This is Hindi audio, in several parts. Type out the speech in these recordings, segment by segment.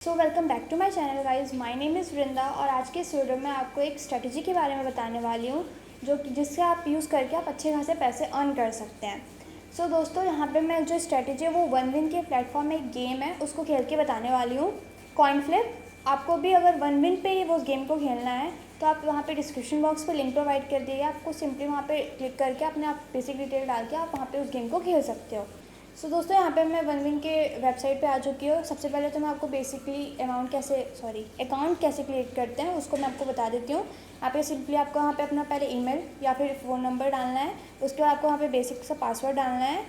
Welcome back to my channel guys. My name is Vrinda और आज के इस वीडियो में आपको एक स्ट्रेटजी के बारे में बताने वाली हूँ जिससे आप यूज़ करके आप अच्छे खासे पैसे अर्न कर सकते हैं। दोस्तों, यहाँ पे मैं जो स्ट्रेटजी है वो वन विन के प्लेटफॉर्म में एक गेम है उसको खेल के बताने वाली हूँ, कॉइन फ्लिप। आपको भी अगर वन विन पे ही वो गेम को खेलना है तो आप वहाँ पे डिस्क्रिप्शन बॉक्स पे लिंक प्रोवाइड कर दिए, आपको सिंपली वहाँ पे क्लिक करके अपने आप बेसिक डिटेल डाल के आप वहाँ पे उस गेम को खेल सकते हो। दोस्तों, यहाँ पे मैं वन विन के वेबसाइट पे आ चुकी हूँ। सबसे पहले तो मैं आपको बेसिकली अकाउंट कैसे क्रिएट करते हैं उसको मैं आपको बता देती हूँ। यहाँ पे सिंपली आपको यहाँ पे अपना पहले ईमेल या फिर फ़ोन नंबर डालना है। उसके बाद आपको यहाँ पे बेसिक सा पासवर्ड डालना है।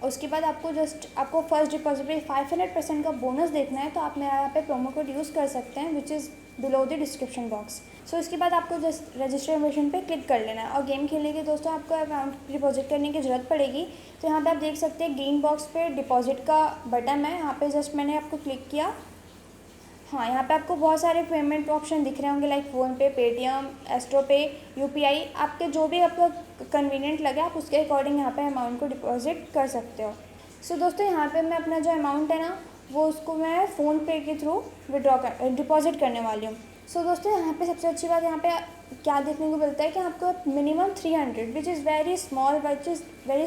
उसके बाद आपको फर्स्ट डिपॉजिट पे 500% का बोनस देखना है, तो आप मेरा यहाँ पे प्रोमो कोड यूज़ कर सकते हैं which is below the description box. इसके बाद आपको जस्ट रजिस्ट्रेशन पे क्लिक कर लेना है और गेम खेलने के दोस्तों आपको अकाउंट डिपॉजिट करने की ज़रूरत पड़ेगी। तो यहाँ पे आप देख सकते हैं ग्रीन बॉक्स पे डिपॉजिट का बटन है, यहाँ पे जस्ट मैंने आपको क्लिक किया। हाँ, यहाँ पे आपको बहुत सारे पेमेंट ऑप्शन दिख रहे होंगे लाइक फ़ोनपे, पेटीएम, एस्ट्रो पे, यूपीआई। आपके जो भी आपको कन्वीनियंट लगे आप उसके अकॉर्डिंग यहाँ पे अमाउंट को डिपॉजिट कर सकते हो। दोस्तों, यहाँ पे मैं अपना जो अमाउंट है ना वो उसको मैं फ़ोनपे के थ्रू डिपॉजिट करने वाली हूँ। दोस्तों, यहाँ पे सबसे अच्छी बात यहाँ पे क्या देखने को मिलता है कि आपको minimum 300 which is very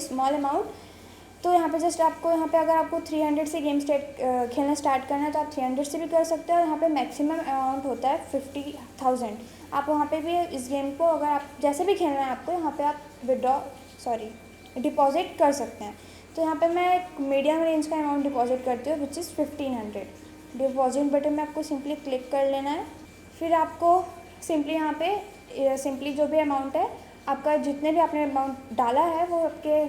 small amount. तो यहाँ पे जस्ट आपको अगर आपको 300 से गेम खेलना स्टार्ट करना है तो आप 300 से भी कर सकते हो। और यहाँ पे मैक्सिमम अमाउंट होता है 50,000। आप वहाँ पे भी इस गेम को अगर आप जैसे भी खेलना है आपको यहाँ पे आप डिपॉजिट कर सकते हैं। तो यहाँ पे मैं एक मीडियम रेंज का अमाउंट डिपॉजिट करती हूँ विच इज़ 1500। डिपॉजिट बटन में आपको सिंपली क्लिक कर लेना है। फिर आपको सिंपली यहाँ पे सिंपली जो भी अमाउंट है आपका जितने भी आपने अमाउंट डाला है वो आपके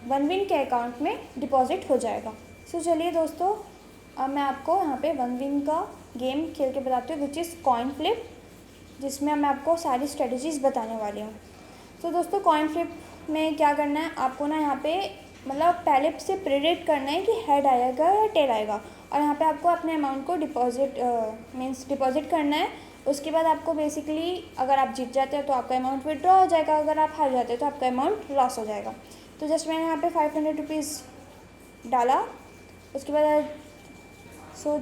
वन विन के अकाउंट में डिपॉजिट हो जाएगा। चलिए दोस्तों, अब मैं आपको यहाँ पे वन विन का गेम खेल के बताती हूँ विच इज़ कॉइन फ्लिप, जिसमें मैं आपको सारी स्ट्रेटजीज़ बताने वाली हूँ। दोस्तों, कॉइन फ्लिप में क्या करना है आपको ना यहाँ पे मतलब पहले से प्रेडिक्ट करना है कि हेड आएगा या टेल आएगा, और यहाँ पे आपको अपने अमाउंट को डिपॉजिट करना है। उसके बाद आपको बेसिकली अगर आप जीत जाते हो तो आपका अमाउंट विड्रॉ हो जाएगा, अगर आप हार जाते हो तो आपका अमाउंट लॉस हो जाएगा। तो जस्ट मैंने यहाँ पे 500 रुपीज़ डाला। उसके बाद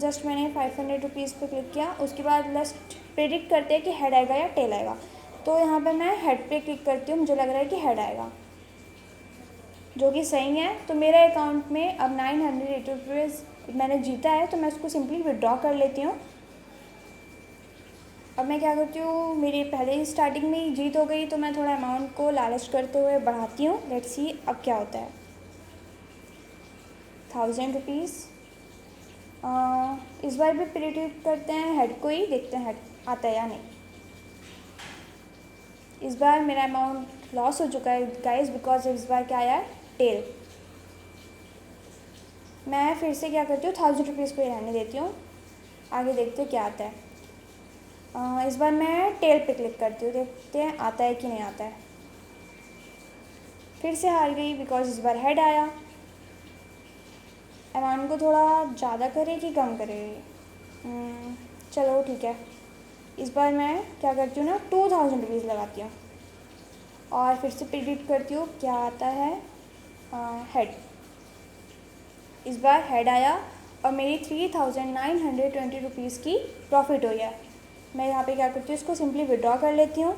जस्ट मैंने 500 रुपीज़ पे क्लिक किया। उसके बाद लास्ट प्रेडिक्ट करते हैं कि हेड आएगा या टेल आएगा। तो यहाँ पे मैं हेड पे क्लिक करती हूँ, मुझे लग रहा है कि हेड आएगा, जो कि सही है। तो मेरे अकाउंट में अब 980 रुपीज़ मैंने जीता है, तो मैं उसको सिंपली विड्रॉ कर लेती हूँ। अब मैं क्या करती हूँ, मेरी पहले ही स्टार्टिंग में ही जीत हो गई तो मैं थोड़ा अमाउंट को लालच करते हुए बढ़ाती हूँ। लेट्स सी अब क्या होता है। 1000 रुपीज़ इस बार भी प्रेडिक्ट करते हैं हेड को ही, देखते हैं हेड आता है या नहीं। इस बार मेरा अमाउंट लॉस हो चुका है गाइस, बिकॉज इस बार क्या आया है, टेल। मैं फिर से क्या करती हूँ, 1000 रुपीज़ को ही रहने देती हूँ, आगे देखते हैं क्या आता है। इस बार मैं टेल पे क्लिक करती हूँ, देखते हैं आता है कि नहीं आता है। फिर से हार गई बिकॉज इस बार हेड आया। अमाउंट को थोड़ा ज़्यादा करे कि कम करे, चलो ठीक है। इस बार मैं क्या करती हूँ ना, 2000 रुपीज़ लगाती हूँ और फिर से प्रेडिक्ट करती हूँ क्या आता है, हेड। इस बार हेड आया और मेरी 3920 रुपीज़ की प्रॉफिट हुई है। मैं यहाँ पे क्या करती हूँ, इसको सिंपली विड्रॉ कर लेती हूँ।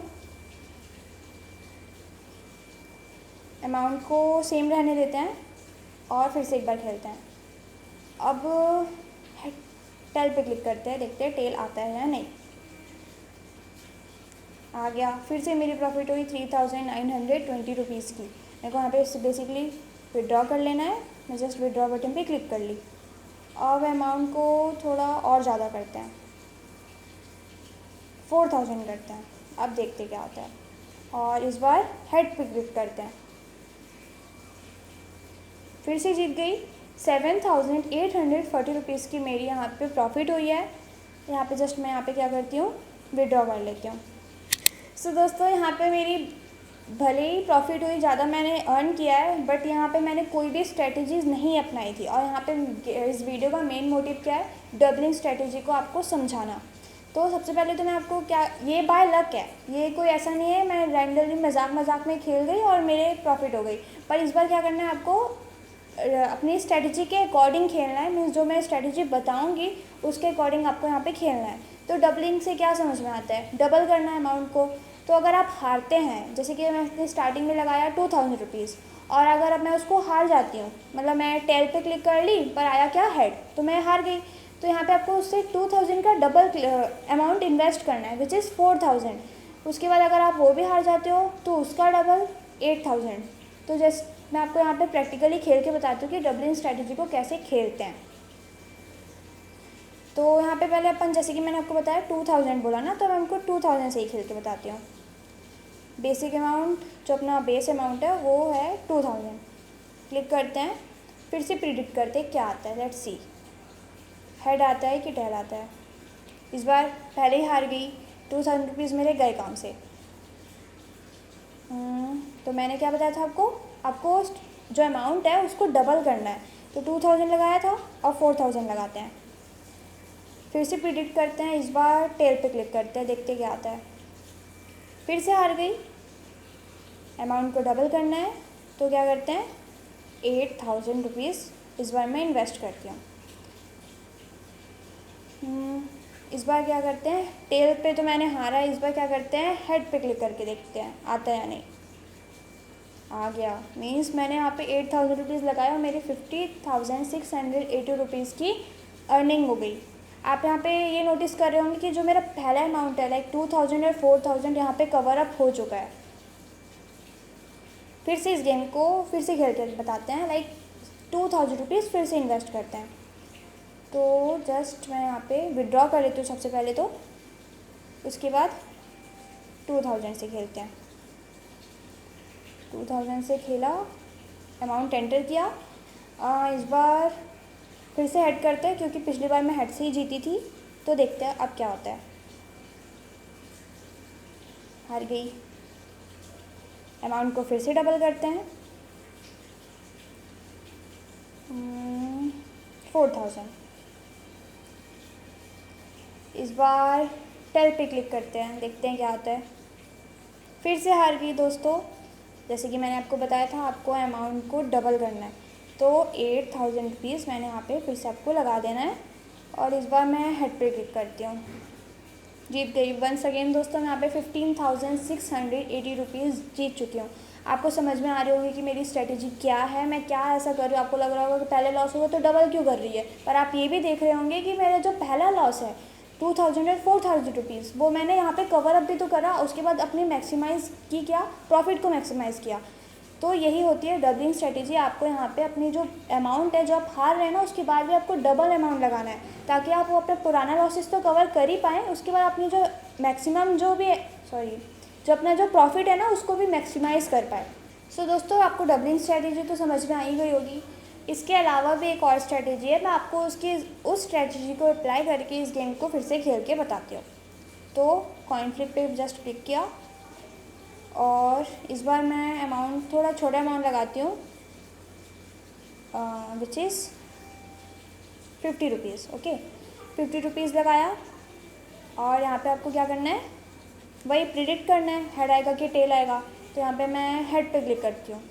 अमाउंट को सेम रहने देते हैं और फिर से एक बार खेलते हैं। अब टेल पे क्लिक करते हैं, देखते हैं टेल आता है या नहीं। आ गया। फिर से मेरी प्रॉफिट हुई 3920 रुपीज़ की। मेरे को यहाँ पे बेसिकली विड्रॉ कर लेना है। मैं जस्ट विड्रॉ बटन पे क्लिक कर ली। अब अमाउंट को थोड़ा और ज़्यादा करते हैं, 4000 करते हैं। अब देखते क्या होता है और इस बार हेड पे क्लिक करते हैं। फिर से जीत गई। 7840 रुपीज़ की मेरी यहाँ पे प्रॉफिट हुई है। यहाँ पे जस्ट मैं यहाँ पे क्या करती हूँ, विड्रॉ कर लेती हूँ। दोस्तों, यहाँ पे मेरी भले ही प्रॉफिट हुई, ज़्यादा मैंने अर्न किया है, बट यहाँ पे मैंने कोई भी स्ट्रेटजीज़ नहीं अपनाई थी। और यहाँ पे इस वीडियो का मेन मोटिव क्या है, डबलिंग स्ट्रेटजी को आपको समझाना। तो सबसे पहले तो मैं आपको ये बाय लक है, ये कोई ऐसा नहीं है मैं रैंडमली मजाक में खेल गई और मेरे प्रॉफिट हो गई। पर इस बार क्या करना है आपको, अपनी स्ट्रेटजी के अकॉर्डिंग खेलना है। मीन्स जो मैं स्ट्रेटजी बताऊंगी उसके अकॉर्डिंग आपको यहाँ पे खेलना है। तो डबलिंग से क्या समझ में आता है, डबल करना है अमाउंट को। तो अगर आप हारते हैं, जैसे कि मैंने स्टार्टिंग में लगाया 2000 रुपीज़, और अगर अब मैं उसको हार जाती हूँ, मतलब मैं टेल पे क्लिक कर ली पर आया क्या, हेड, तो मैं हार गई। तो यहाँ पे आपको उससे 2000 का डबल अमाउंट इन्वेस्ट करना है, विच इज़ 4000। उसके बाद अगर आप वो भी हार जाते हो तो उसका डबल 8000। तो जैसे मैं आपको यहाँ पे प्रैक्टिकली खेल के बताती हूँ कि डबलिंग स्ट्रैटेजी को कैसे खेलते हैं। तो यहाँ पे पहले अपन, जैसे कि मैंने आपको बताया 2000 बोला ना, तो मैं उनको 2000 से ही खेल के बताती हूँ। बेसिक अमाउंट जो अपना बेस अमाउंट है वो है 2000। क्लिक करते हैं, फिर से प्रिडिक्ट करते हैं क्या आता है। लेट्स सी, हेड आता है कि टेल आता है। इस बार पहले ही हार गई, 2000 रुपीज़ मेरे गए काम से। तो मैंने क्या बताया था आपको जो अमाउंट है उसको डबल करना है। तो 2000 लगाया था और 4000 लगाते हैं। फिर से प्रिडिक्ट करते हैं, इस बार टेल पे क्लिक करते हैं, देखते क्या आता है। फिर से हार गई, अमाउंट को डबल करना है। तो क्या करते हैं, 8000 रुपीज़ इस बार मैं इन्वेस्ट करती हूँ। इस बार क्या करते हैं, टेल पे तो मैंने हारा है, इस बार क्या करते हैं, हेड पे क्लिक करके देखते हैं आता है या नहीं। आ गया, मीन्स मैंने यहाँ पे 8000 रुपीज़ लगाया और मेरी 50,680 रुपीज़ की अर्निंग हो गई। आप यहाँ पे ये नोटिस कर रहे होंगे कि जो मेरा पहला अमाउंट है लाइक 2000 और 4000 यहाँ पे कवर अप हो चुका है। फिर से इस गेम को फिर से खेल कर बताते हैं, लाइक 2000 रुपीज़ फिर से इन्वेस्ट करते हैं। तो जस्ट मैं यहाँ पे विड्रॉ कर लेती हूँ सबसे पहले, तो उसके बाद 2000 से खेलते हैं। 2000 से खेला, अमाउंट एंटर किया। इस बार फिर से हेड करते हैं क्योंकि पिछली बार मैं हेड से ही जीती थी। तो देखते हैं अब क्या होता है। हार गई, अमाउंट को फिर से डबल करते हैं, 4000। इस बार टेल पे क्लिक करते हैं, देखते हैं क्या आता है। फिर से हार गई दोस्तों। जैसे कि मैंने आपको बताया था आपको अमाउंट को डबल करना है। तो 8000 रुपीज़ मैंने यहाँ पे फिर से आपको लगा देना है और इस बार मैं हेड पे क्लिक करती हूँ, जीत गई। वंस अगेन दोस्तों मैं यहाँ पे 15,680 रुपीज़ जीत चुकी हूँ। आपको समझ में आ रही होगी कि मेरी स्ट्रेटेजी क्या है, मैं क्या ऐसा कर रही हूँ। आपको लग रहा होगा कि पहले लॉस हुआ तो डबल क्यों कर रही है, पर आप ये भी देख रहे होंगे कि मेरा जो पहला लॉस है 2000 और 4000 रुपीज़, वो मैंने यहाँ पे कवर अप भी तो करा, उसके बाद अपनी मैक्सिमाइज़ की, क्या प्रॉफिट को मैक्सिमाइज़ किया। तो यही होती है डबलिंग स्ट्रेटेजी। आपको यहाँ पे अपनी जो अमाउंट है जो आप हार रहे हैं ना, उसके बाद भी आपको डबल अमाउंट लगाना है ताकि आप वो अपना पुराना लॉसेस तो कवर कर ही पाएँ, उसके बाद अपनी जो मैक्सिमम जो अपना जो प्रॉफिट है ना उसको भी मैक्सिमाइज़ कर पाए। सो दोस्तों आपको डबलिंग स्ट्रेटेजी तो समझ में आ ही गई होगी। इसके अलावा भी एक और स्ट्रेटेजी है, मैं आपको उस स्ट्रेटेजी को अप्लाई करके इस गेम को फिर से खेल के बताती हूँ। तो कॉइन फ्लिप पे जस्ट क्लिक किया और इस बार मैं अमाउंट थोड़ा छोटा अमाउंट लगाती हूँ, which is 50 rupees. Okay, 50 rupees लगाया और यहाँ पे आपको क्या करना है, वही प्रिडिक्ट करना है हेड आएगा कि टेल आएगा। तो यहाँ पे मैं हेड पे क्लिक करती हूँ।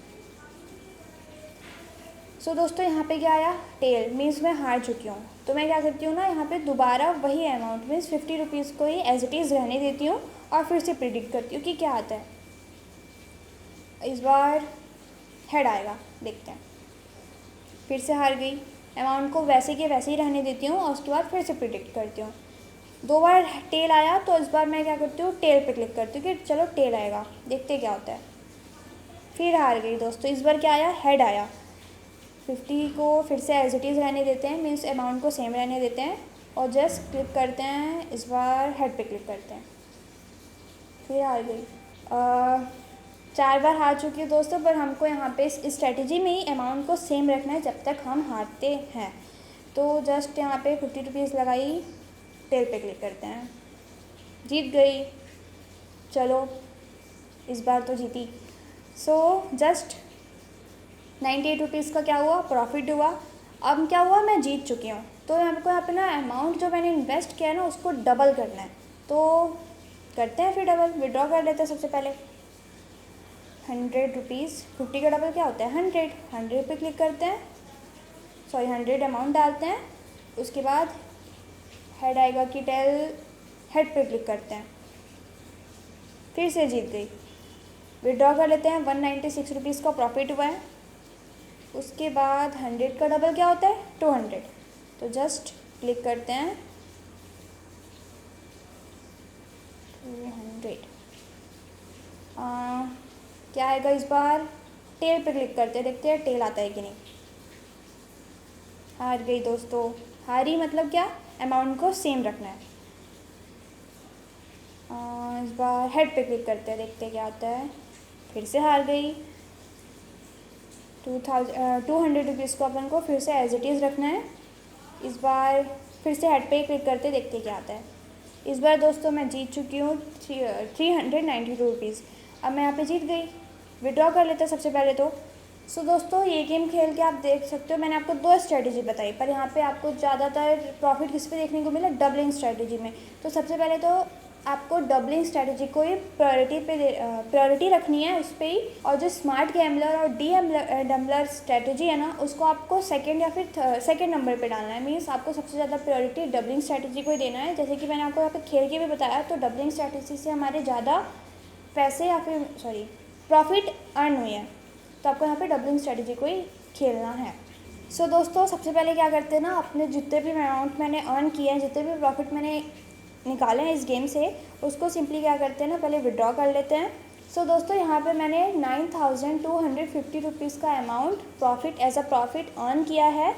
सो दोस्तों यहाँ पे क्या आया, टेल, मीन्स मैं हार चुकी हूँ। तो मैं क्या करती हूँ ना, यहाँ पे दोबारा वही अमाउंट मीन्स 50 रुपीज़ को ही एज इट इज़ रहने देती हूँ और फिर से प्रिडिक्ट करती हूँ कि क्या आता है। इस बार हेड आएगा, देखते हैं। फिर से हार गई, अमाउंट को वैसे के वैसे ही रहने देती हूँ और उसके बाद फिर से प्रिडिक्ट करती हूँ। 2 बार टेल आया तो इस बार मैं क्या करती हूँ, टेल पे क्लिक करती हूँ कि चलो टेल आएगा, देखते क्या होता है। फिर हार गई दोस्तों, इस बार क्या आया, हेड आया। 50 को फिर से एज इट इज़ रहने देते हैं, मीन्स अमाउंट को सेम रहने देते हैं और जस्ट क्लिक करते हैं, इस बार हेड पे क्लिक करते हैं। फिर हार गई। 4 बार हार चुकी हूँ दोस्तों, पर हमको यहाँ पे इस स्ट्रेटजी में ही अमाउंट को सेम रखना है जब तक हम हारते हैं। तो जस्ट यहाँ पे 50 रुपीज़ लगाई, टेल पे क्लिक करते हैं, जीत गई। चलो इस बार तो जीती। सो जस्ट 98 रुपीज़ का क्या हुआ, प्रॉफिट हुआ। अब क्या हुआ, मैं जीत चुकी हूँ। तो हमको यहाँ पे ना अमाउंट जो मैंने इन्वेस्ट किया है ना उसको डबल करना है। तो करते हैं फिर डबल, विड्रॉ कर लेते हैं सबसे पहले। 100 रुपीज़, 50 का डबल क्या होता है, 100 पे क्लिक करते हैं 100 अमाउंट डालते हैं। उसके बाद हेड आएगा कि टेल हेड पे क्लिक करते हैं, फिर से जीत गई। विड्रॉ कर लेते हैं, 196 रुपीज़ का प्रॉफिट हुआ है। उसके बाद 100 का डबल क्या होता है, 200, तो जस्ट क्लिक करते हैं 200। क्या आएगा इस बार, टेल पे क्लिक करते हैं, देखते हैं टेल आता है कि नहीं। हार गई दोस्तों, हारी मतलब क्या, अमाउंट को सेम रखना है। इस बार हेड पे क्लिक करते हैं, देखते हैं क्या आता है, फिर से हार गई। 200 रुपीज़ को अपन को फिर से एज इट इज़ रखना है। इस बार फिर से हेड पे क्लिक करते देखते हैं क्या आता है। इस बार दोस्तों मैं जीत चुकी हूँ 392 रुपीज़। अब मैं यहाँ पे जीत गई। विड्रॉ कर लेते हैं सबसे पहले तो। सो दोस्तों ये गेम खेल के आप देख सकते हो, मैंने आपको 2 स्ट्रेटजी बताई, पर यहाँ पे आपको ज़्यादातर प्रॉफिट किस पे देखने को मिला, डबलिंग स्ट्रेटजी में। तो सबसे पहले तो आपको डबलिंग स्ट्रेटजी को ही प्रायोरिटी रखनी है उस पर ही, और जो स्मार्ट गैम्बलर और डम्बलर स्ट्रेटजी है ना, उसको आपको सेकंड या फिर सेकंड नंबर पे डालना है। मीन्स आपको सबसे ज़्यादा प्रायोरिटी डबलिंग स्ट्रेटजी को ही देना है। जैसे कि मैंने आपको यहाँ पे खेल के भी बताया, तो डबलिंग स्ट्रेटजी से हमारे ज़्यादा पैसे या फिर प्रॉफिट अर्न हुए हैं, तो आपको यहाँ पे डबलिंग स्ट्रेटजी को ही खेलना है। सो दोस्तों सबसे पहले क्या करते हैं ना, अपने जितने भी अमाउंट मैंने अर्न किए हैं, जितने भी प्रॉफिट मैंने निकाले हैं इस गेम से, उसको सिंपली क्या करते हैं ना, पहले विड्रॉ कर लेते हैं। सो दोस्तों यहाँ पे मैंने 9250 रुपीज़ का amount profit as a profit earn किया है।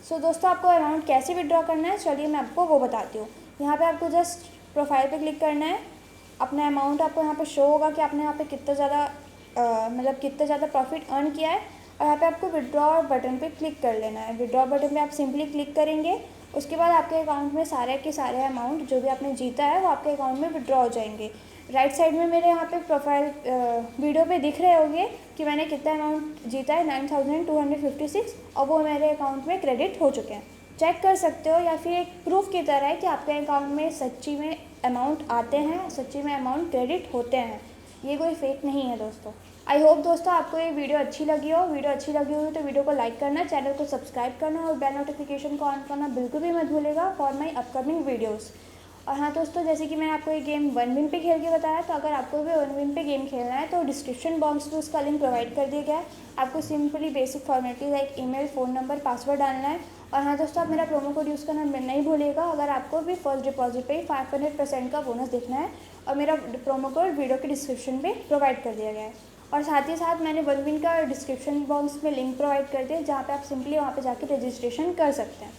सो दोस्तों आपको अमाउंट कैसे विड्रॉ करना है, चलिए मैं आपको वो बताती हूँ। यहाँ पे आपको जस्ट प्रोफाइल पे क्लिक करना है, अपना अमाउंट आपको यहाँ पे शो होगा कि आपने यहाँ पे कितना ज़्यादा कितना ज़्यादा प्रॉफिट अर्न किया है, और यहाँ पे आपको विड्रॉ बटन पे क्लिक कर लेना है। विड्रॉ बटन पे आप सिंपली क्लिक करेंगे, उसके बाद आपके अकाउंट में सारे के सारे अमाउंट जो भी आपने जीता है वो आपके अकाउंट में विड्रॉ हो जाएंगे। राइट साइड में मेरे यहाँ पे प्रोफाइल वीडियो पे दिख रहे होंगे कि मैंने कितना अमाउंट जीता है, 9256, और वो मेरे अकाउंट में क्रेडिट हो चुके हैं। चेक कर सकते हो, या फिर एक प्रूफ की तरह है कि आपके अकाउंट में सच्ची में अमाउंट आते हैं, सच्ची में अमाउंट क्रेडिट होते हैं, ये कोई फेक नहीं है दोस्तों। आई होप दोस्तों आपको ये वीडियो अच्छी लगी हो। वीडियो अच्छी लगी हो तो वीडियो को लाइक करना, चैनल को सब्सक्राइब करना और बेल नोटिफिकेशन को ऑन करना बिल्कुल भी मत भूलेगा फॉर माई अपकमिंग वीडियोज़। और हाँ दोस्तों, जैसे कि मैंने आपको ये गेम 1 विन पे खेल के बताया, तो अगर आपको भी 1 विन पे गेम खेलना है तो डिस्क्रिप्शन बॉक्स में उसका लिंक प्रोवाइड कर दिया गया है। आपको simply basic formality like email, phone number, password डालना है। और हाँ दोस्तों, आप मेरा प्रोमो कोड यूज़ करना नहीं भूलिएगा अगर आपको भी फर्स्ट डिपॉजिट पे 500% का बोनस देखना है। और मेरा प्रोमो कोड वीडियो के डिस्क्रिप्शन में प्रोवाइड कर दिया गया है। और साथ ही साथ मैंने 1 विन का डिस्क्रिप्शन बॉक्स में लिंक प्रोवाइड कर दिया, जहाँ पे आप सिंपली वहाँ पे जाके रजिस्ट्रेशन कर सकते हैं।